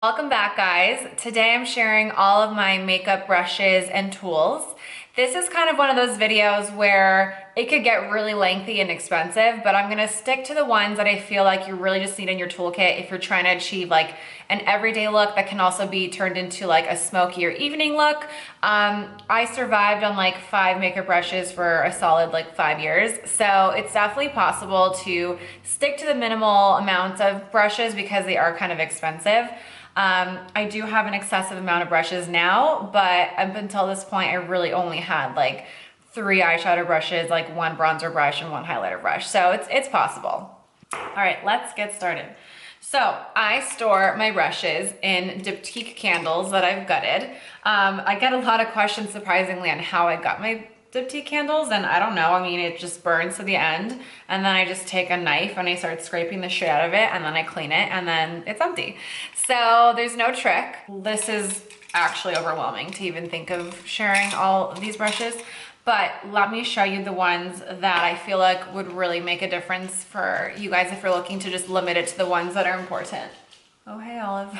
Welcome back, guys. Today I'm sharing all of my makeup brushes and tools. This is kind of one of those videos where it could get really lengthy and expensive, but I'm gonna stick to the ones that I feel like you really just need in your toolkit if you're trying to achieve like an everyday look that can also be turned into like a smoky or evening look. I survived on like 5 makeup brushes for a solid like 5 years. So it's definitely possible to stick to the minimal amounts of brushes because they are kind of expensive. I do have an excessive amount of brushes now, but up until this point, I really only had like 3 eyeshadow brushes, like 1 bronzer brush and 1 highlighter brush. So it's possible. All right, let's get started. So I store my brushes in Diptyque candles that I've gutted. I get a lot of questions, surprisingly, on how I got my Diptyque candles, and I don't know. I mean, it just burns to the end, and then I just take a knife and I start scraping the shit out of it, and then I clean it, and then it's empty. So there's no trick. This is actually overwhelming to even think of sharing all of these brushes, but let me show you the ones that I feel like would really make a difference for you guys if you're looking to just limit it to the ones that are important. Oh, hey, Olive.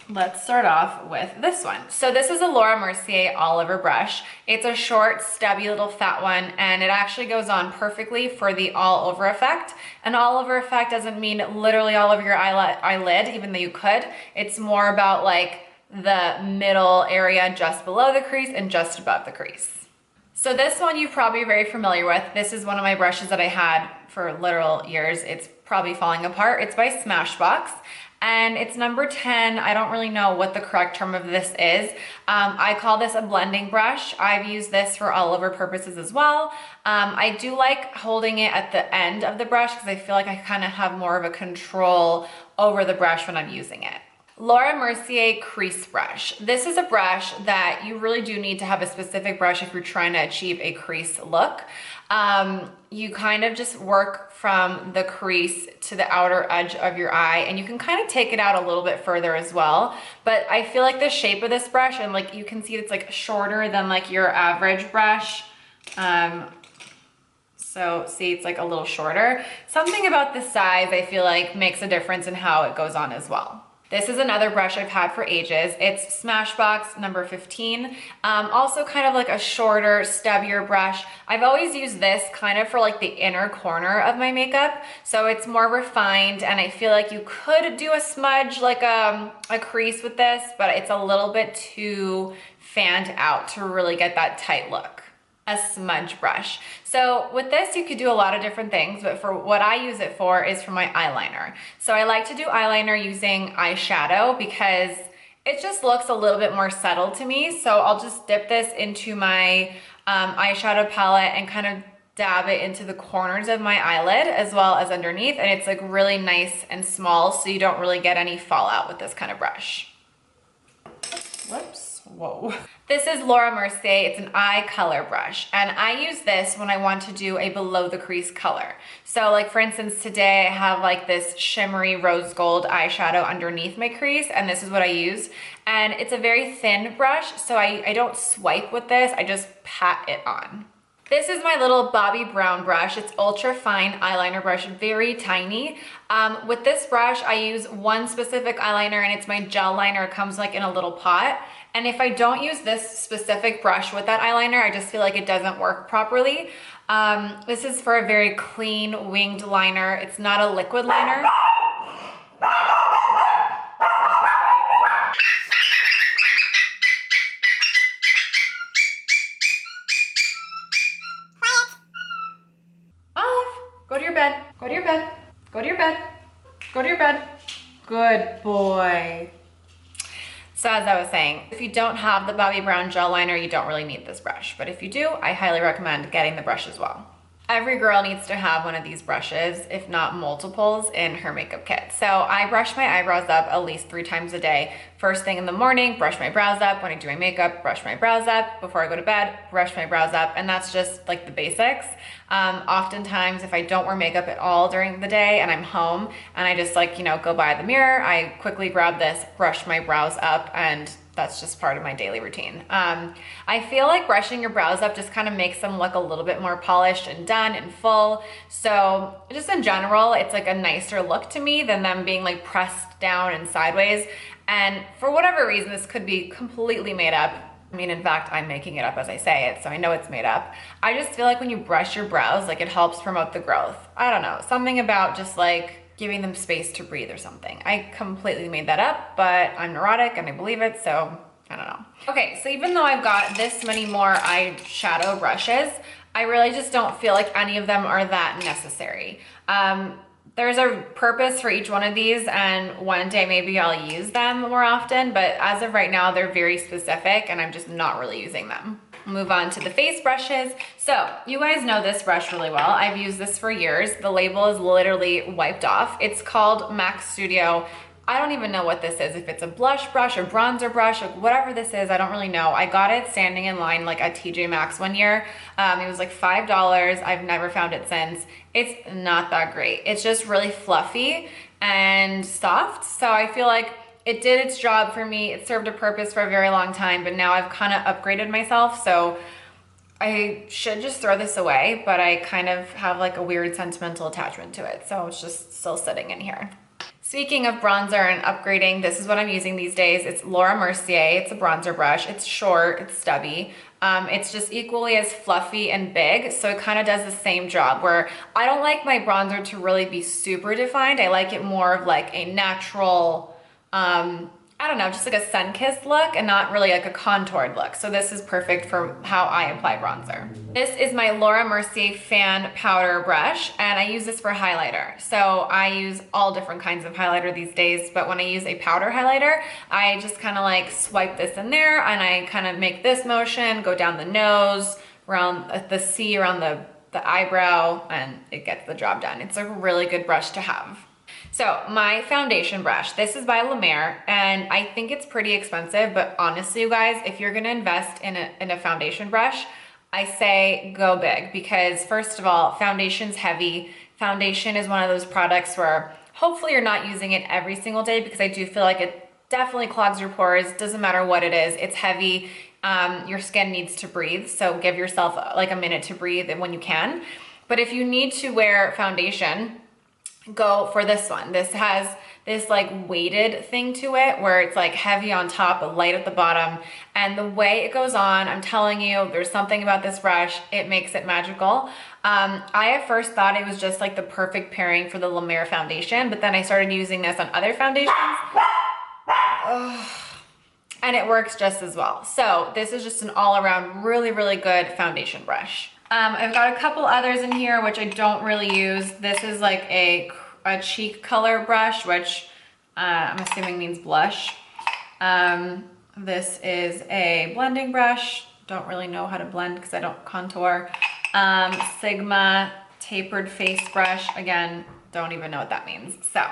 Let's start off with this one. So this is a Laura Mercier Oliver brush. It's a short, stubby little fat one, and it actually goes on perfectly for the all over effect. An all over effect doesn't mean literally all over your eyelid, even though you could. It's more about like the middle area just below the crease and just above the crease. So this one you're probably very familiar with. This is one of my brushes that I had for literal years. It's probably falling apart. It's by Smashbox. And it's number 10. I don't really know what the correct term of this is. I call this a blending brush. I've used this for all over purposes as well. I do like holding it at the end of the brush because I feel like I kind of have more of a control over the brush when I'm using it. Laura Mercier crease brush. This is a brush that you really do need to have a specific brush if you're trying to achieve a crease look. You kind of just work from the crease to the outer edge of your eye, and you can kind of take it out a little bit further as well. But I feel like the shape of this brush, and like you can see it's like shorter than like your average brush. So see, it's like a little shorter. Something about the size I feel like makes a difference in how it goes on as well. This is another brush I've had for ages. It's Smashbox number 15. Also kind of like a shorter, stubbier brush. I've always used this kind of for like the inner corner of my makeup. So it's more refined, and I feel like you could do a smudge, like a crease with this, but it's a little bit too fanned out to really get that tight look. A smudge brush. So with this, you could do a lot of different things, but for what I use it for is for my eyeliner. So I like to do eyeliner using eyeshadow because it just looks a little bit more subtle to me. So I'll just dip this into my eyeshadow palette and kind of dab it into the corners of my eyelid as well as underneath. And it's like really nice and small, so you don't really get any fallout with this kind of brush. Whoops. Whoa. This is Laura Mercier. It's an eye color brush, and I use this when I want to do a below the crease color. So like for instance, today I have like this shimmery rose gold eyeshadow underneath my crease, and this is what I use. And it's a very thin brush, so I don't swipe with this, I just pat it on. This is my little Bobbi Brown brush. It's ultra fine eyeliner brush, very tiny. With this brush, I use one specific eyeliner, and it's my gel liner. It comes like in a little pot. And if I don't use this specific brush with that eyeliner, I just feel like it doesn't work properly. This is for a very clean winged liner. It's not a liquid liner. Go to your bed, go to your bed, go to your bed, go to your bed. Good boy. So as I was saying, if you don't have the Bobbi Brown gel liner, you don't really need this brush. But if you do, I highly recommend getting the brush as well. Every girl needs to have one of these brushes, if not multiples, in her makeup kit. So I brush my eyebrows up at least 3 times a day. First thing in the morning, brush my brows up. When I do my makeup, brush my brows up. Before I go to bed, brush my brows up. And that's just like the basics. Oftentimes, if I don't wear makeup at all during the day and I'm home and I just like, you know, go by the mirror, I quickly grab this, brush my brows up, and that's just part of my daily routine. I feel like brushing your brows up just kind of makes them look a little bit more polished and done and full. So just in general, it's like a nicer look to me than them being like pressed down and sideways. And for whatever reason, this could be completely made up. I mean, in fact, I'm making it up as I say it, so I know it's made up. I just feel like when you brush your brows, like it helps promote the growth. I don't know, something about just like giving them space to breathe or something. I completely made that up, but I'm neurotic and I believe it, so I don't know. Okay, so even though I've got this many more eyeshadow brushes, I really just don't feel like any of them are that necessary. There's a purpose for each one of these, and one day maybe I'll use them more often, but as of right now, they're very specific and I'm just not really using them. Move on to the face brushes. So you guys know this brush really well. I've used this for years. The label is literally wiped off. It's called Max Studio. I don't even know what this is. If it's a blush brush or bronzer brush, or whatever this is, I don't really know. I got it standing in line like at TJ Maxx one year. It was like $5. I've never found it since. It's not that great. It's just really fluffy and soft. So I feel like it did its job for me. It served a purpose for a very long time, but now I've kind of upgraded myself. So I should just throw this away, but I kind of have like a weird sentimental attachment to it. So it's just still sitting in here. Speaking of bronzer and upgrading, this is what I'm using these days. It's Laura Mercier. It's a bronzer brush. It's short, it's stubby. It's just equally as fluffy and big, so it kind of does the same job, where I don't like my bronzer to really be super defined. I like it more of like a natural, I don't know, just like a sun-kissed look and not really like a contoured look. So this is perfect for how I apply bronzer. This is my Laura Mercier Fan Powder Brush, and I use this for highlighter. So I use all different kinds of highlighter these days, but when I use a powder highlighter, I just kind of like swipe this in there and I kind of make this motion, go down the nose, around the C, around the eyebrow, and it gets the job done. It's a really good brush to have. So my foundation brush, this is by La Mer, and I think it's pretty expensive, but honestly, you guys, if you're gonna invest in a foundation brush, I say go big, because first of all, foundation's heavy. Foundation is one of those products where hopefully you're not using it every single day, because I do feel like it definitely clogs your pores. Doesn't matter what it is, it's heavy. Your skin needs to breathe, so give yourself like a minute to breathe when you can. But if you need to wear foundation, go for this one. This has this like weighted thing to it where it's like heavy on top but light at the bottom, and the way it goes on, I'm telling you, there's something about this brush, it makes it magical. I at first thought it was just like the perfect pairing for the La Mer foundation, but then I started using this on other foundations. And it works just as well. So this is just an all-around really, really good foundation brush. I've got a couple others in here which I don't really use. This is like a cheek color brush, which I'm assuming means blush. This is a blending brush. Don't really know how to blend because I don't contour. Sigma tapered face brush. Again, don't even know what that means. So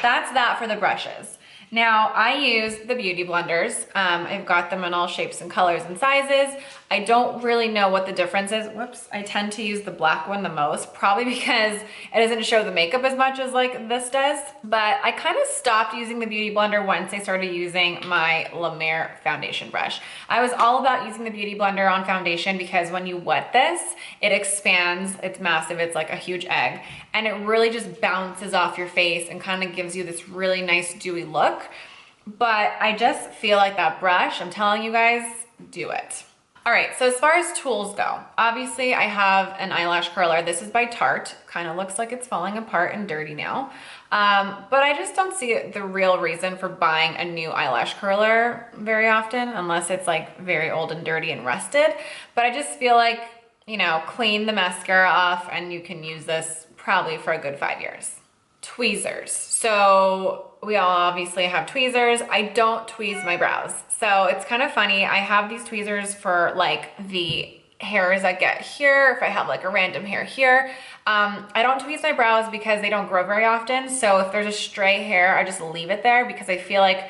that's that for the brushes. Now I use the beauty blenders. I've got them in all shapes and colors and sizes. I don't really know what the difference is. Whoops, I tend to use the black one the most, probably because it doesn't show the makeup as much as like this does. But I kind of stopped using the beauty blender once I started using my La Mer foundation brush. I was all about using the beauty blender on foundation because when you wet this, it expands, it's massive, it's like a huge egg, and it really just bounces off your face and kind of gives you this really nice dewy look. But I just feel like that brush, I'm telling you guys, do it. All right, so as far as tools go, obviously I have an eyelash curler. This is by Tarte. Kind of looks like it's falling apart and dirty now. But I just don't see the real reason for buying a new eyelash curler very often, unless it's like very old and dirty and rusted. But I just feel like, you know, clean the mascara off and you can use this probably for a good 5 years. Tweezers. So we all obviously have tweezers. I don't tweeze my brows. So it's kind of funny. I have these tweezers for like the hairs I get here, if I have like a random hair here. I don't tweeze my brows because they don't grow very often. So if there's a stray hair, I just leave it there because I feel like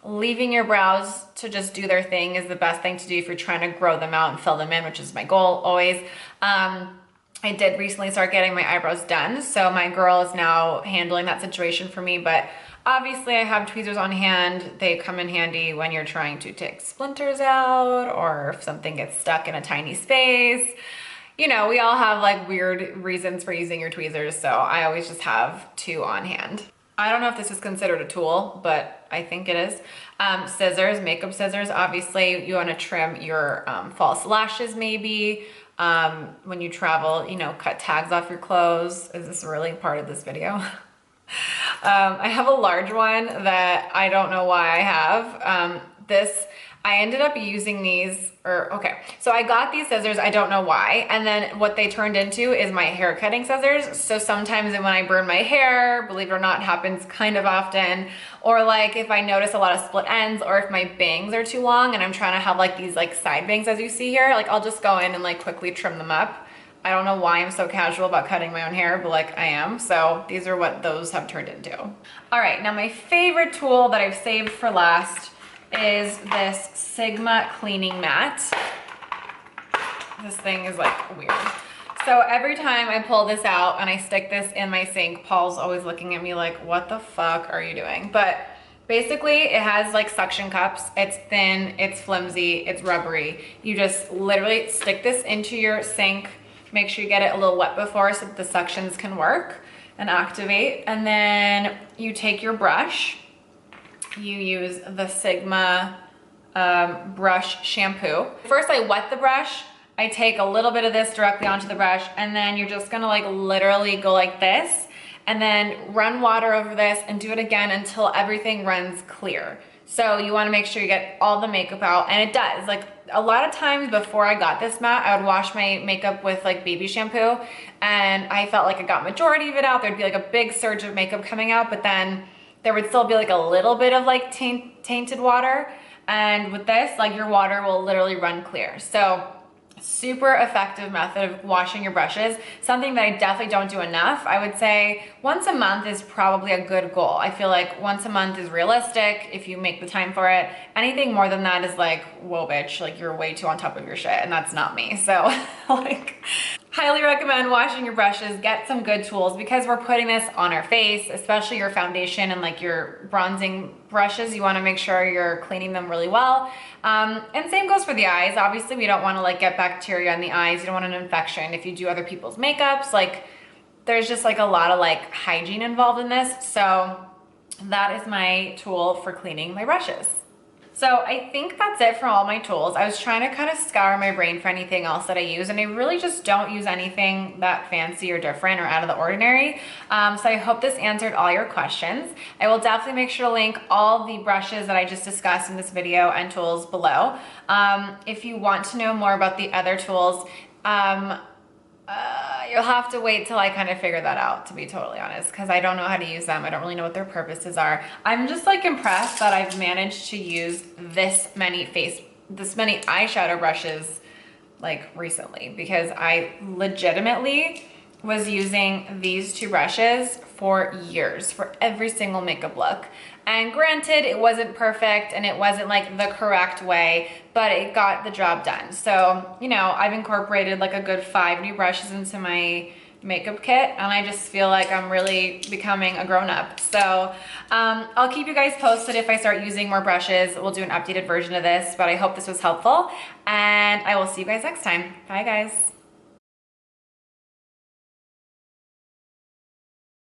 leaving your brows to just do their thing is the best thing to do if you're trying to grow them out and fill them in, which is my goal always. I did recently start getting my eyebrows done, so my girl is now handling that situation for me, but obviously I have tweezers on hand. They come in handy when you're trying to take splinters out or if something gets stuck in a tiny space. You know, we all have like weird reasons for using your tweezers, so I always just have two on hand. I don't know if this is considered a tool, but I think it is. Scissors, makeup scissors. Obviously, you want to trim your false lashes maybe. When you travel, you know, cut tags off your clothes. Is this really part of this video? I have a large one that I don't know why I have. I ended up using these, so I got these scissors, I don't know why, and then what they turned into is my hair cutting scissors. So sometimes when I burn my hair, believe it or not, happens kind of often, or like if I notice a lot of split ends, or if my bangs are too long and I'm trying to have like these like side bangs as you see here, like I'll just go in and like quickly trim them up. I don't know why I'm so casual about cutting my own hair, but like I am. So these are what those have turned into. All right, now my favorite tool that I've saved for last is this Sigma cleaning mat. This thing is like weird. So every time I pull this out and I stick this in my sink, Paul's always looking at me like, what the fuck are you doing? But basically it has like suction cups. It's thin, it's flimsy, it's rubbery. You just literally stick this into your sink. Make sure you get it a little wet before so that the suctions can work and activate. And then you take your brush. You use the Sigma brush shampoo. First I wet the brush. I take a little bit of this directly onto the brush, and then you're just gonna like literally go like this and then run water over this and do it again until everything runs clear. So you wanna make sure you get all the makeup out, and it does. Like a lot of times before I got this mat, I would wash my makeup with like baby shampoo, and I felt like I got majority of it out. There'd be like a big surge of makeup coming out, but then there would still be like a little bit of like tainted water. And with this, like your water will literally run clear. So super effective method of washing your brushes. Something that I definitely don't do enough. I would say once a month is probably a good goal. I feel like once a month is realistic if you make the time for it. Anything more than that is like, whoa bitch, like you're way too on top of your shit, and that's not me. So like, highly recommend washing your brushes. Get some good tools because we're putting this on our face, especially your foundation and like your bronzing brushes. You want to make sure you're cleaning them really well. And same goes for the eyes. Obviously, we don't want to like get bacteria in the eyes. You don't want an infection. If you do other people's makeups, like there's just like a lot of like hygiene involved in this. So that is my tool for cleaning my brushes. So I think that's it for all my tools. I was trying to kind of scour my brain for anything else that I use, and I really just don't use anything that fancy or different or out of the ordinary. So I hope this answered all your questions. I will definitely make sure to link all the brushes that I just discussed in this video and tools below. If you want to know more about the other tools, you'll have to wait till I kind of figure that out, to be totally honest, because I don't know how to use them. I don't really know what their purposes are. I'm just like impressed that I've managed to use this many eyeshadow brushes like recently, because I legitimately was using these two brushes for years for every single makeup look. And granted, it wasn't perfect and it wasn't like the correct way, but it got the job done. So, you know, I've incorporated like a good 5 new brushes into my makeup kit, and I just feel like I'm really becoming a grown-up. So I'll keep you guys posted if I start using more brushes. We'll do an updated version of this, but I hope this was helpful, and I will see you guys next time. Bye guys.